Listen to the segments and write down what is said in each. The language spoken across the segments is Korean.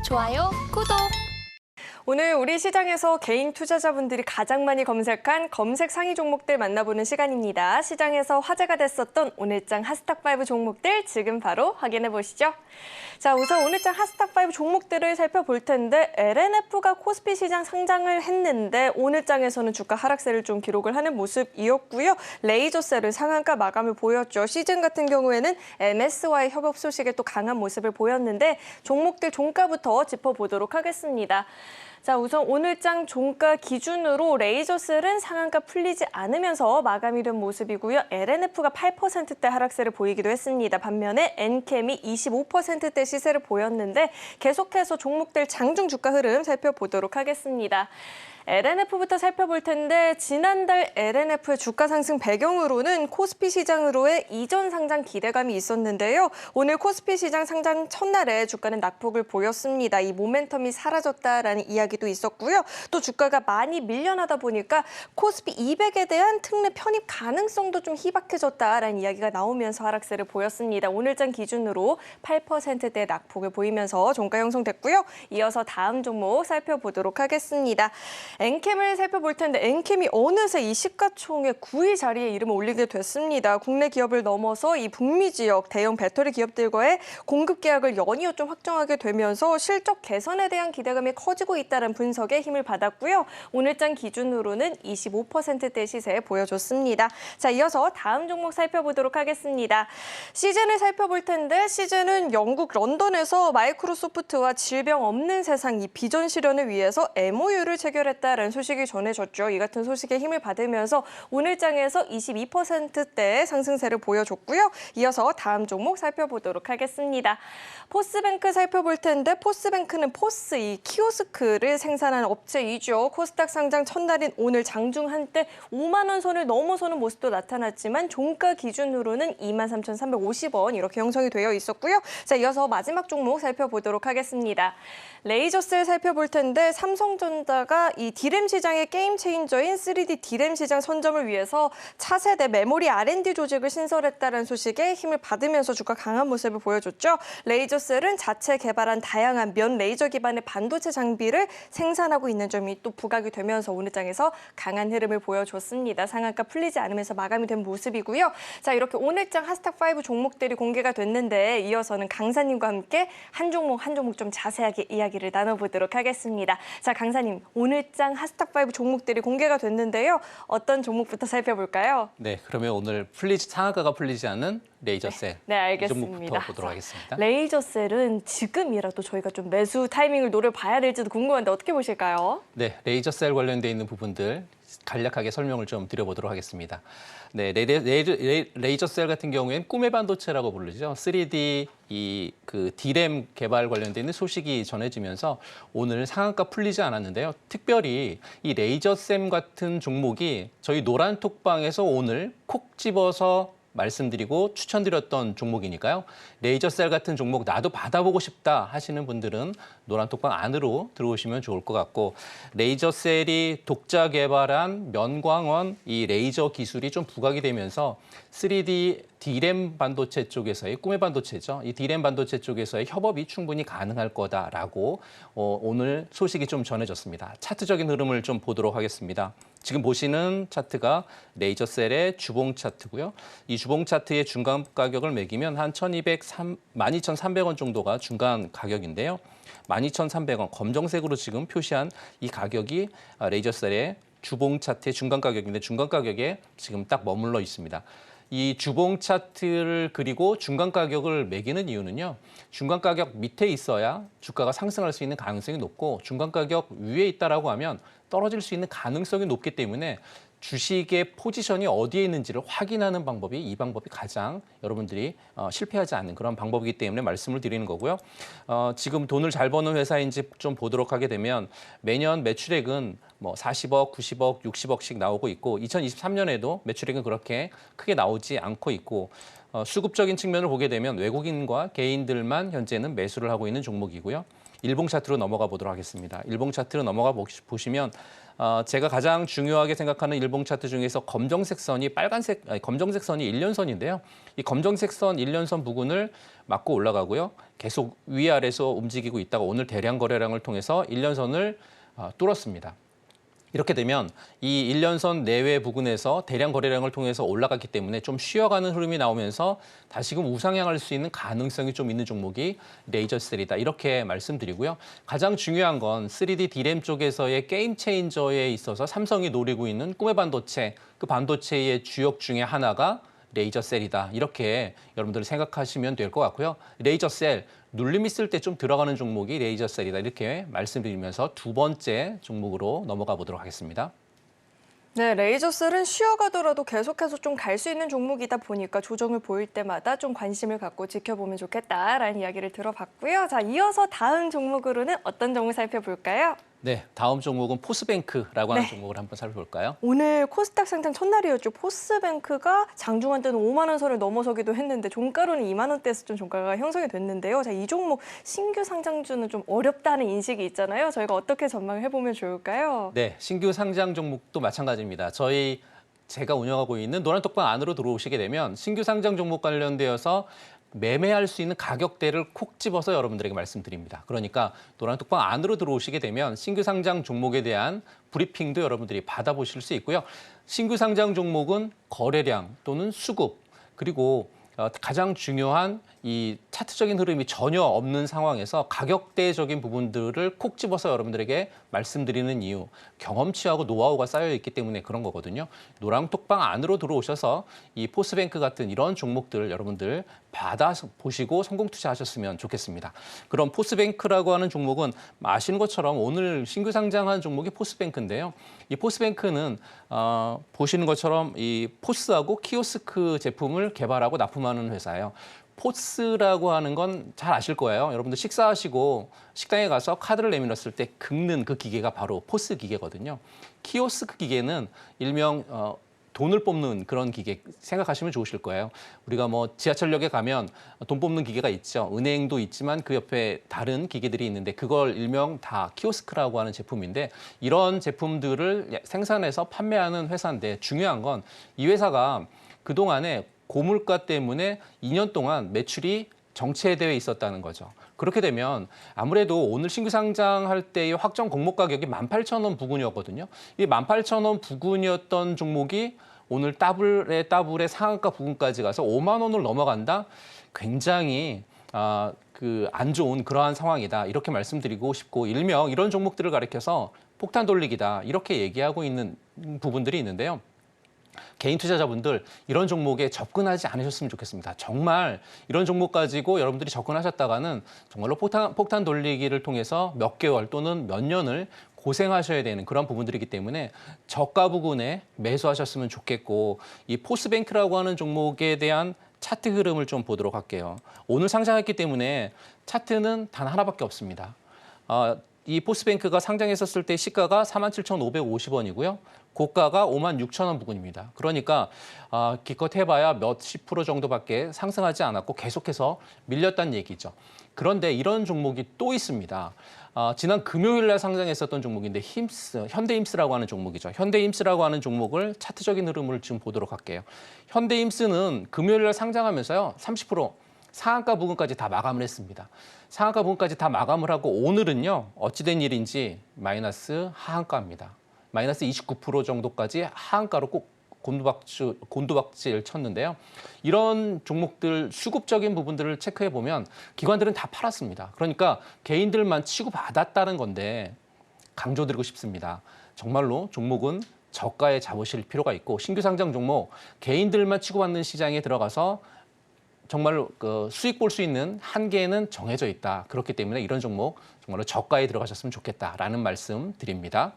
좋아요, 구독! 오늘 우리 시장에서 개인 투자자분들이 가장 많이 검색한 검색 상위 종목들 만나보는 시간입니다. 시장에서 화제가 됐었던 오늘장 핫스탁5 종목들 지금 바로 확인해 보시죠. 자, 우선 오늘장 핫스탁5 종목들을 살펴볼 텐데 LNF가 코스피 시장 상장을 했는데 오늘장에서는 주가 하락세를 좀 기록을 하는 모습이었고요. 레이저셀은 상한가 마감을 보였죠. 시즌 같은 경우에는 MS와의 협업 소식에 또 강한 모습을 보였는데 종목들 종가부터 짚어보도록 하겠습니다. 자, 우선 오늘장 종가 기준으로 레이저셀은 상한가 풀리지 않으면서 마감이 된 모습이고요. LNF가 8%대 하락세를 보이기도 했습니다. 반면에 엔캠이 25%대 시세를 보였는데 계속해서 종목들 장중 주가 흐름 살펴보도록 하겠습니다. LNF부터 살펴볼 텐데 지난달 LNF의 주가 상승 배경으로는 코스피 시장으로의 이전 상장 기대감이 있었는데요. 오늘 코스피 시장 상장 첫날에 주가는 낙폭을 보였습니다. 이 모멘텀이 사라졌다라는 이야기도 있었고요. 또 주가가 많이 밀려나다 보니까 코스피 200에 대한 특례 편입 가능성도 좀 희박해졌다라는 이야기가 나오면서 하락세를 보였습니다. 오늘장 기준으로 8%대 낙폭을 보이면서 종가 형성됐고요. 이어서 다음 종목 살펴보도록 하겠습니다. 엔캠을 살펴볼 텐데 엔캠이 어느새 이 시가총액 9위 자리에 이름을 올리게 됐습니다. 국내 기업을 넘어서 이 북미 지역 대형 배터리 기업들과의 공급 계약을 연이어 좀 확정하게 되면서 실적 개선에 대한 기대감이 커지고 있다는 분석에 힘을 받았고요. 오늘장 기준으로는 25%대 시세 보여줬습니다. 자, 이어서 다음 종목 살펴보도록 하겠습니다. 시즌을 살펴볼 텐데 시즌은 영국 런던에서 마이크로소프트와 질병 없는 세상 이 비전 실현을 위해서 MOU를 체결했다. 라는 소식이 전해졌죠. 이 같은 소식에 힘을 받으면서 오늘장에서 22%대 상승세를 보여줬고요. 이어서 다음 종목 살펴보도록 하겠습니다. 포스뱅크 살펴볼 텐데 포스뱅크는 포스 이 키오스크를 생산하는 업체이죠. 코스닥 상장 첫날인 오늘 장중 한때 5만 원 선을 넘어서는 모습도 나타났지만 종가 기준으로는 23,350원 이렇게 형성이 되어 있었고요. 자, 이어서 마지막 종목 살펴보도록 하겠습니다. 레이저셀 살펴볼 텐데 삼성전자가 이 D램 시장의 게임 체인저인 3D D램 시장 선점을 위해서 차세대 메모리 R&D 조직을 신설했다는 소식에 힘을 받으면서 주가 강한 모습을 보여줬죠. 레이저셀은 자체 개발한 다양한 면 레이저 기반의 반도체 장비를 생산하고 있는 점이 또 부각이 되면서 오늘장에서 강한 흐름을 보여줬습니다. 상한가 풀리지 않으면서 마감이 된 모습이고요. 자, 이렇게 오늘장 핫스탁5 종목들이 공개가 됐는데 이어서는 강사님과 함께 한 종목 한 종목 좀 자세하게 이야기를 나눠보도록 하겠습니다. 자, 강사님, 오늘장 핫스탁5 종목들이 공개가 됐는데요. 어떤 종목부터 살펴볼까요? 네, 그러면 오늘 상한가가 풀리지 않은 레이저셀. 네, 알겠습니다. 이 종목부터 보도록 하겠습니다. 레이저셀은 지금이라도 저희가 좀 매수 타이밍을 노려봐야 될지도 궁금한데 어떻게 보실까요? 네, 레이저셀 관련돼 있는 부분들 간략하게 설명을 좀 드려보도록 하겠습니다. 네, 레이저셀 같은 경우에는 꿈의 반도체라고 부르죠. 3D D램 개발 관련돼 있는 소식이 전해지면서 오늘 상한가 풀리지 않았는데요. 특별히 이 레이저셈 같은 종목이 저희 노란톡방에서 오늘 콕 집어서 말씀드리고 추천드렸던 종목이니까요. 레이저셀 같은 종목 나도 받아보고 싶다 하시는 분들은 노란톡방 안으로 들어오시면 좋을 것 같고 레이저셀이 독자 개발한 면광원 이 레이저 기술이 좀 부각이 되면서 3D D램 반도체 쪽에서의 꿈의 반도체죠. 이 D램 반도체 쪽에서의 협업이 충분히 가능할 거다라고 오늘 소식이 좀 전해졌습니다. 차트적인 흐름을 좀 보도록 하겠습니다. 지금 보시는 차트가 레이저셀의 주봉 차트고요. 이 주봉 차트의 중간 가격을 매기면 한 12,300원 정도가 중간 가격인데요. 12,300원 검정색으로 지금 표시한 이 가격이 레이저셀의 주봉 차트의 중간 가격인데 중간 가격에 지금 딱 머물러 있습니다. 이 주봉 차트를 그리고 중간 가격을 매기는 이유는요. 중간 가격 밑에 있어야 주가가 상승할 수 있는 가능성이 높고 중간 가격 위에 있다라고 하면 떨어질 수 있는 가능성이 높기 때문에 주식의 포지션이 어디에 있는지를 확인하는 방법이 이 방법이 가장 여러분들이 실패하지 않는 그런 방법이기 때문에 말씀을 드리는 거고요. 지금 돈을 잘 버는 회사인지 좀 보도록 하게 되면 매년 매출액은 뭐 40억, 90억, 60억씩 나오고 있고 2023년에도 매출액은 그렇게 크게 나오지 않고 있고 수급적인 측면을 보게 되면 외국인과 개인들만 현재는 매수를 하고 있는 종목이고요. 일봉 차트로 넘어가 보도록 하겠습니다. 일봉 차트로 넘어가 보시면 제가 가장 중요하게 생각하는 일봉 차트 중에서 검정색 선이 검정색 선이 1년선인데요. 이 검정색 선 1년선 부근을 맞고 올라가고요. 계속 위아래서 움직이고 있다가 오늘 대량 거래량을 통해서 1년선을 뚫었습니다. 이렇게 되면 이 1년선 내외 부근에서 대량 거래량을 통해서 올라갔기 때문에 좀 쉬어가는 흐름이 나오면서 다시금 우상향할 수 있는 가능성이 좀 있는 종목이 레이저셀이다. 이렇게 말씀드리고요. 가장 중요한 건 3D D램 쪽에서의 게임 체인저에 있어서 삼성이 노리고 있는 꿈의 반도체, 그 반도체의 주역 중에 하나가 레이저셀이다. 이렇게 여러분들 생각하시면 될 것 같고요. 레이저셀, 눌림 있을 때 좀 들어가는 종목이 레이저셀이다. 이렇게 말씀드리면서 두 번째 종목으로 넘어가 보도록 하겠습니다. 네, 레이저셀은 쉬어가더라도 계속해서 좀 갈 수 있는 종목이다 보니까 조정을 보일 때마다 좀 관심을 갖고 지켜보면 좋겠다라는 이야기를 들어봤고요. 자, 이어서 다음 종목으로는 어떤 종목 살펴볼까요? 네, 다음 종목은 포스뱅크라고 하는 네. 종목을 한번 살펴볼까요? 오늘 코스닥 상장 첫날이었죠. 포스뱅크가 장중한 때는 5만 원 선을 넘어서기도 했는데 종가로는 2만 원대에서 좀 종가가 형성이 됐는데요. 자, 이 종목 신규 상장주는 좀 어렵다는 인식이 있잖아요. 저희가 어떻게 전망을 해보면 좋을까요? 네, 신규 상장 종목도 마찬가지입니다. 제가 운영하고 있는 노란톡방 안으로 들어오시게 되면 신규 상장 종목 관련되어서 매매할 수 있는 가격대를 콕 집어서 여러분들에게 말씀드립니다. 그러니까 노란톡방 안으로 들어오시게 되면 신규 상장 종목에 대한 브리핑도 여러분들이 받아보실 수 있고요. 신규 상장 종목은 거래량 또는 수급 그리고 가장 중요한 이 차트적인 흐름이 전혀 없는 상황에서 가격대적인 부분들을 콕 집어서 여러분들에게 말씀드리는 이유, 경험치하고 노하우가 쌓여 있기 때문에 그런 거거든요. 노랑톡방 안으로 들어오셔서 이 포스뱅크 같은 이런 종목들을 여러분들 받아보시고 성공 투자하셨으면 좋겠습니다. 그럼 포스뱅크라고 하는 종목은 아시는 것처럼 오늘 신규 상장한 종목이 포스뱅크인데요. 이 포스뱅크는 보시는 것처럼 이 포스하고 키오스크 제품을 개발하고 납품하는 회사예요. 포스라고 하는 건 잘 아실 거예요. 여러분들 식사하시고 식당에 가서 카드를 내밀었을 때 긁는 그 기계가 바로 포스 기계거든요. 키오스크 기계는 일명 돈을 뽑는 그런 기계 생각하시면 좋으실 거예요. 우리가 뭐 지하철역에 가면 돈 뽑는 기계가 있죠. 은행도 있지만 그 옆에 다른 기계들이 있는데 그걸 일명 다 키오스크라고 하는 제품인데 이런 제품들을 생산해서 판매하는 회사인데 중요한 건 이 회사가 그동안에 고물가 때문에 2년 동안 매출이 정체되어 있었다는 거죠. 그렇게 되면 아무래도 오늘 신규 상장할 때의 확정 공모 가격이 18,000원 부근이었거든요. 이 18,000원 부근이었던 종목이 오늘 따블의 상한가 부근까지 가서 5만 원을 넘어간다? 굉장히 안 좋은 그러한 상황이다. 이렇게 말씀드리고 싶고 일명 이런 종목들을 가리켜서 폭탄 돌리기다. 이렇게 얘기하고 있는 부분들이 있는데요. 개인 투자자분들 이런 종목에 접근하지 않으셨으면 좋겠습니다. 정말 이런 종목 가지고 여러분들이 접근하셨다가는 정말로 폭탄 돌리기를 통해서 몇 개월 또는 몇 년을 고생하셔야 되는 그런 부분들이기 때문에 저가 부근에 매수하셨으면 좋겠고 이 포스뱅크라고 하는 종목에 대한 차트 흐름을 좀 보도록 할게요. 오늘 상장했기 때문에 차트는 단 하나밖에 없습니다. 이 포스뱅크가 상장했었을 때 시가가 47,550원이고요. 고가가 56,000원 부근입니다. 그러니까 기껏 해봐야 몇십 프로 정도밖에 상승하지 않았고 계속해서 밀렸다는 얘기죠. 그런데 이런 종목이 또 있습니다. 지난 금요일 날 상장했었던 종목인데 현대힘스라고 하는 종목이죠. 현대힘스라고 하는 종목을 차트적인 흐름을 지금 보도록 할게요. 현대힘스는 금요일 날 상장하면서요. 30% 상한가 부근까지 다 마감을 했습니다. 상한가 부근까지 다 마감을 하고 오늘은요. 어찌된 일인지 마이너스 하한가입니다. 마이너스 29% 정도까지 하한가로 꼭 곤두박질 쳤는데요. 이런 종목들 수급적인 부분들을 체크해 보면 기관들은 다 팔았습니다. 그러니까 개인들만 치고받았다는 건데 강조드리고 싶습니다. 정말로 종목은 저가에 잡으실 필요가 있고 신규 상장 종목 개인들만 치고받는 시장에 들어가서 정말로 수익 볼 수 있는 한계는 정해져 있다. 그렇기 때문에 이런 종목 정말로 저가에 들어가셨으면 좋겠다라는 말씀 드립니다.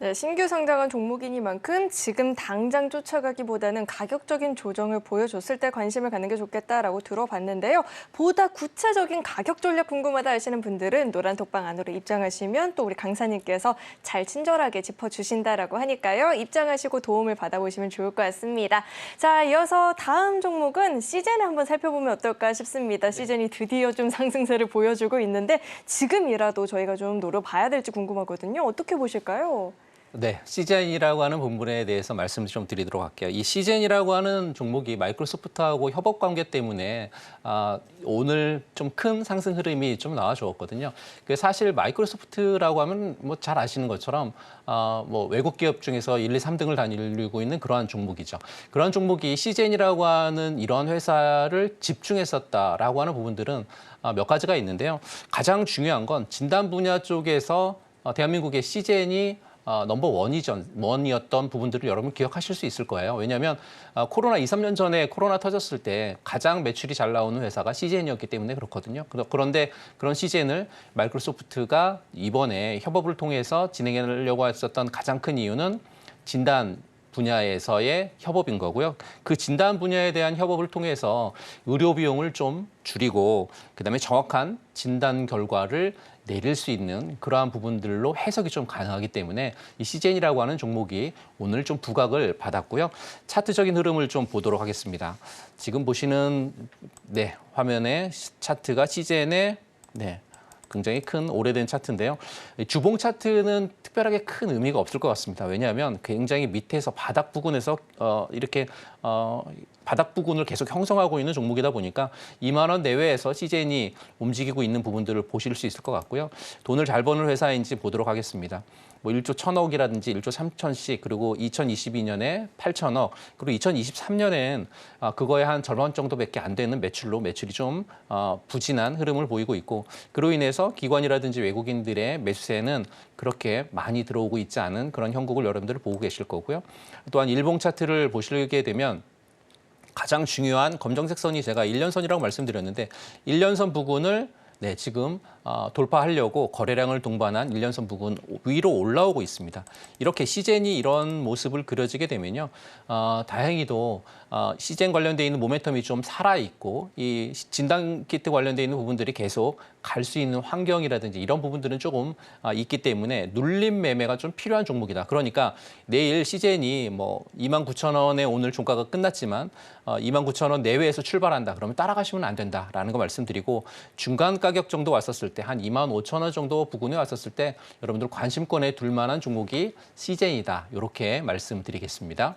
네, 신규 상장한 종목이니만큼 지금 당장 쫓아가기보다는 가격적인 조정을 보여줬을 때 관심을 갖는 게 좋겠다라고 들어봤는데요. 보다 구체적인 가격 전략 궁금하다 하시는 분들은 노란 톡방 안으로 입장하시면 또 우리 강사님께서 잘 친절하게 짚어주신다라고 하니까요. 입장하시고 도움을 받아보시면 좋을 것 같습니다. 자, 이어서 다음 종목은 시젠을 한번 살펴보면 어떨까 싶습니다. 시젠이 드디어 좀 상승세를 보여주고 있는데 지금이라도 저희가 좀 노려봐야 될지 궁금하거든요. 어떻게 보실까요? 네, 시젠이라고 하는 부분에 대해서 말씀을 좀 드리도록 할게요. 이 시젠이라고 하는 종목이 마이크로소프트하고 협업 관계 때문에 오늘 좀 큰 상승 흐름이 좀 나와주었거든요. 사실 마이크로소프트라고 하면 뭐 잘 아시는 것처럼 뭐 외국 기업 중에서 1, 2, 3등을 다니고 있는 그러한 종목이죠. 그런 종목이 시젠이라고 하는 이런 회사를 집중했었다라고 하는 부분들은 몇 가지가 있는데요. 가장 중요한 건 진단 분야 쪽에서 대한민국의 시젠이 넘버 원이었던 부분들을 여러분 기억하실 수 있을 거예요. 왜냐하면 코로나 2, 3년 전에 코로나 터졌을 때 가장 매출이 잘 나오는 회사가 CJN이었기 때문에 그렇거든요. 그런데 그런 CJN을 마이크로소프트가 이번에 협업을 통해서 진행하려고 했었던 가장 큰 이유는 진단 분야에서의 협업인 거고요. 그 진단 분야에 대한 협업을 통해서 의료 비용을 좀 줄이고 그다음에 정확한 진단 결과를 내릴 수 있는 그러한 부분들로 해석이 좀 가능하기 때문에 이 시젠이라고 하는 종목이 오늘 좀 부각을 받았고요. 차트적인 흐름을 좀 보도록 하겠습니다. 지금 보시는 화면에 차트가 시젠의 굉장히 큰 오래된 차트인데요. 주봉 차트는 특별하게 큰 의미가 없을 것 같습니다. 왜냐하면 굉장히 밑에서 바닥 부근에서 이렇게 바닥 부근을 계속 형성하고 있는 종목이다 보니까 2만 원 내외에서 시젠이 움직이고 있는 부분들을 보실 수 있을 것 같고요. 돈을 잘 버는 회사인지 보도록 하겠습니다. 뭐 1조 1,000억이라든지 1조 3천씩 그리고 2022년에 8천억 그리고 2023년엔 그거의 한 절반 정도밖에 안 되는 매출이 좀 부진한 흐름을 보이고 있고 그로 인해서 기관이라든지 외국인들의 매수세는 그렇게 많이 들어오고 있지 않은 그런 형국을 여러분들 보고 계실 거고요. 또한 일봉 차트를 보시게 되면 가장 중요한 검정색 선이 제가 1년선이라고 말씀드렸는데 1년선 부근을 지금 돌파하려고 거래량을 동반한 1년선 부근 위로 올라오고 있습니다. 이렇게 시젠이 이런 모습을 그려지게 되면요. 다행히도 시젠 관련돼 있는 모멘텀이 좀 살아있고 이 진단키트 관련돼 있는 부분들이 계속 갈 수 있는 환경이라든지 이런 부분들은 조금 있기 때문에 눌림 매매가 좀 필요한 종목이다. 그러니까 내일 시젠이 뭐 29,000원에 오늘 종가가 끝났지만 29,000원 내외에서 출발한다. 그러면 따라가시면 안 된다라는 거 말씀드리고 중간 가격 정도 왔었을 때 한 25,000원 정도 부근에 왔었을 때 여러분들 관심권에 둘 만한 종목이 시젠이다. 이렇게 말씀드리겠습니다.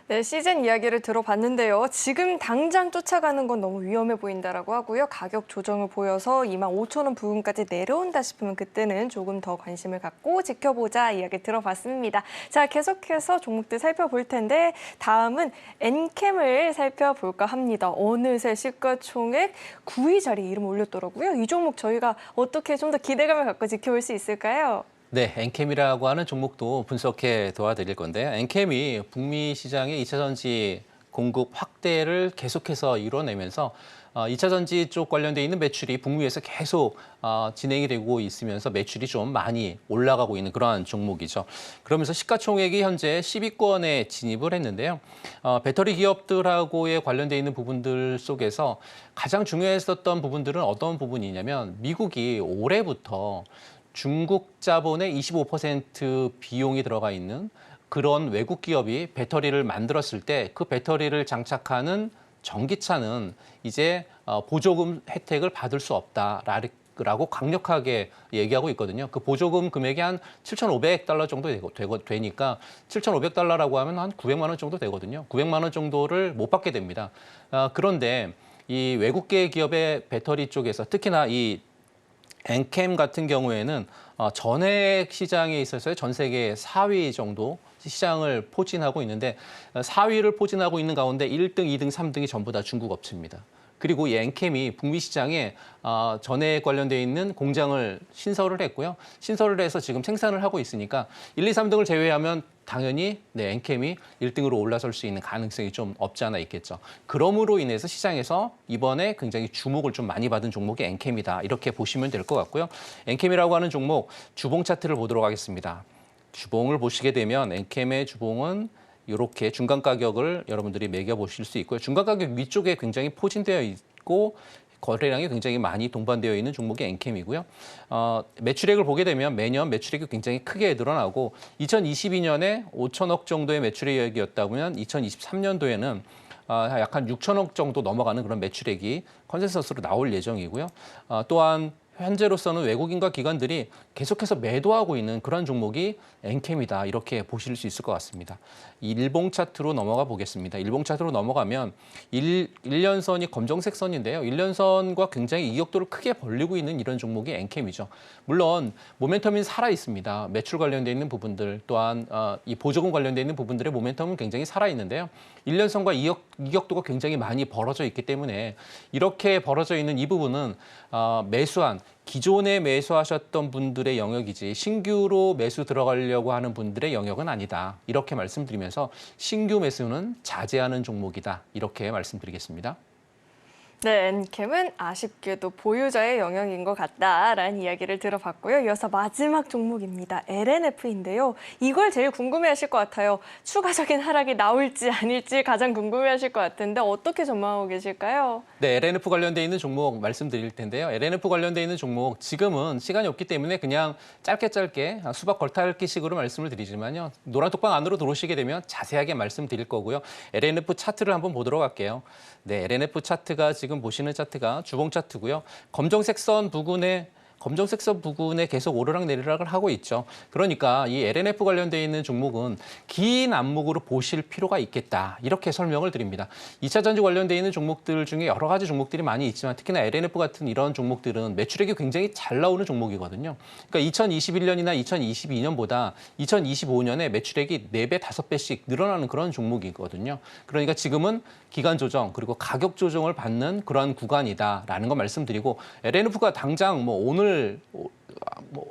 네, 시즌 이야기를 들어봤는데요. 지금 당장 쫓아가는 건 너무 위험해 보인다라고 하고요. 가격 조정을 보여서 25,000원 부근까지 내려온다 싶으면 그때는 조금 더 관심을 갖고 지켜보자 이야기 들어봤습니다. 자, 계속해서 종목들 살펴볼 텐데 다음은 엔캠을 살펴볼까 합니다. 어느새 시가총액 9위 자리에 이름 올렸더라고요. 이 종목 저희가 어떻게 좀 더 기대감을 갖고 지켜볼 수 있을까요? 네, 엔캠이라고 하는 종목도 분석해 도와드릴 건데요. 엔캠이 북미 시장의 2차 전지 공급 확대를 계속해서 이뤄내면서 2차 전지 쪽 관련돼 있는 매출이 북미에서 계속 진행이 되고 있으면서 매출이 좀 많이 올라가고 있는 그러한 종목이죠. 그러면서 시가총액이 현재 10위권에 진입을 했는데요. 배터리 기업들하고의 관련돼 있는 부분들 속에서 가장 중요했었던 부분들은 어떤 부분이냐면 미국이 올해부터 중국 자본의 25% 비용이 들어가 있는 그런 외국 기업이 배터리를 만들었을 때 그 배터리를 장착하는 전기차는 이제 보조금 혜택을 받을 수 없다라고 강력하게 얘기하고 있거든요. 그 보조금 금액이 한 7,500달러 정도 되니까 7,500달러라고 하면 한 900만 원 정도 되거든요. 900만 원 정도를 못 받게 됩니다. 그런데 이 외국계 기업의 배터리 쪽에서 특히나 이 엔캠 같은 경우에는 전액 시장에 있어서 전 세계 4위 정도 시장을 포진하고 있는데 4위를 포진하고 있는 가운데 1등, 2등, 3등이 전부 다 중국 업체입니다. 그리고 이 엔캠이 북미 시장에 전액 관련돼 있는 공장을 신설을 했고요. 신설을 해서 지금 생산을 하고 있으니까 1, 2, 3등을 제외하면 당연히 엔캠이 1등으로 올라설 수 있는 가능성이 좀 없지 않아 있겠죠. 그러므로 인해서 시장에서 이번에 굉장히 주목을 좀 많이 받은 종목이 엔캠이다. 이렇게 보시면 될 것 같고요. 엔캠이라고 하는 종목 주봉 차트를 보도록 하겠습니다. 주봉을 보시게 되면 엔캠의 주봉은 이렇게 중간 가격을 여러분들이 매겨보실 수 있고요. 중간 가격 위쪽에 굉장히 포진되어 있고 거래량이 굉장히 많이 동반되어 있는 종목이 엔캠이고요. 매출액을 보게 되면 매년 매출액이 굉장히 크게 늘어나고 2022년에 5천억 정도의 매출액이었다면 2023년도에는 약 한 6천억 정도 넘어가는 그런 매출액이 컨센서스로 나올 예정이고요. 또한 현재로서는 외국인과 기관들이 계속해서 매도하고 있는 그런 종목이 엔캠이다. 이렇게 보실 수 있을 것 같습니다. 일봉 차트로 넘어가 보겠습니다. 일봉 차트로 넘어가면 1년선이 검정색 선인데요. 1년선과 굉장히 이격도를 크게 벌리고 있는 이런 종목이 엔캠이죠. 물론 모멘텀이 살아 있습니다. 매출 관련돼 있는 부분들 또한 이 보조금 관련돼 있는 부분들의 모멘텀은 굉장히 살아 있는데요. 1년선과 이격도가 굉장히 많이 벌어져 있기 때문에 이렇게 벌어져 있는 이 부분은 매수한 기존에 매수하셨던 분들의 영역이지 신규로 매수 들어가려고 하는 분들의 영역은 아니다. 이렇게 말씀드리면서 신규 매수는 자제하는 종목이다. 이렇게 말씀드리겠습니다. 네, 엔캠은 아쉽게도 보유자의 영역인 것 같다라는 이야기를 들어봤고요. 이어서 마지막 종목입니다. LNF인데요. 이걸 제일 궁금해하실 것 같아요. 추가적인 하락이 나올지 아닐지 가장 궁금해하실 것 같은데 어떻게 전망하고 계실까요? 네, LNF 관련돼 있는 종목 말씀드릴 텐데요. LNF 관련돼 있는 종목 지금은 시간이 없기 때문에 그냥 짧게 수박 걸타기식으로 말씀을 드리지만요. 노란톡방 안으로 들어오시게 되면 자세하게 말씀드릴 거고요. LNF 차트를 한번 보도록 할게요. 네, LNF 차트가 지금 보시는 차트가 주봉 차트고요. 검정색 선 부근에 계속 오르락내리락을 하고 있죠. 그러니까 이 LNF 관련돼 있는 종목은 긴 안목으로 보실 필요가 있겠다. 이렇게 설명을 드립니다. 2차 전지 관련돼 있는 종목들 중에 여러 가지 종목들이 많이 있지만 특히나 LNF 같은 이런 종목들은 매출액이 굉장히 잘 나오는 종목이거든요. 그러니까 2021년이나 2022년보다 2025년에 매출액이 4배, 5배씩 늘어나는 그런 종목이거든요. 그러니까 지금은 기간 조정 그리고 가격 조정을 받는 그런 구간이다라는 거 말씀드리고 LNF가 당장 오늘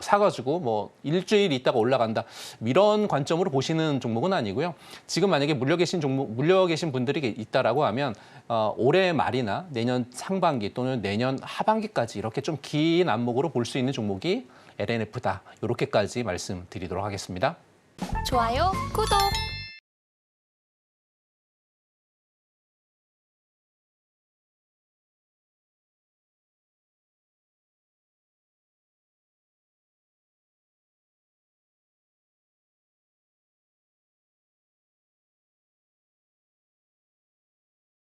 사가지고 일주일 있다가 올라간다 이런 관점으로 보시는 종목은 아니고요. 지금 만약에 물려 계신 분들이 있다라고 하면 올해 말이나 내년 상반기 또는 내년 하반기까지 이렇게 좀 긴 안목으로 볼 수 있는 종목이 LNF다. 이렇게까지 말씀드리도록 하겠습니다. 좋아요, 구독.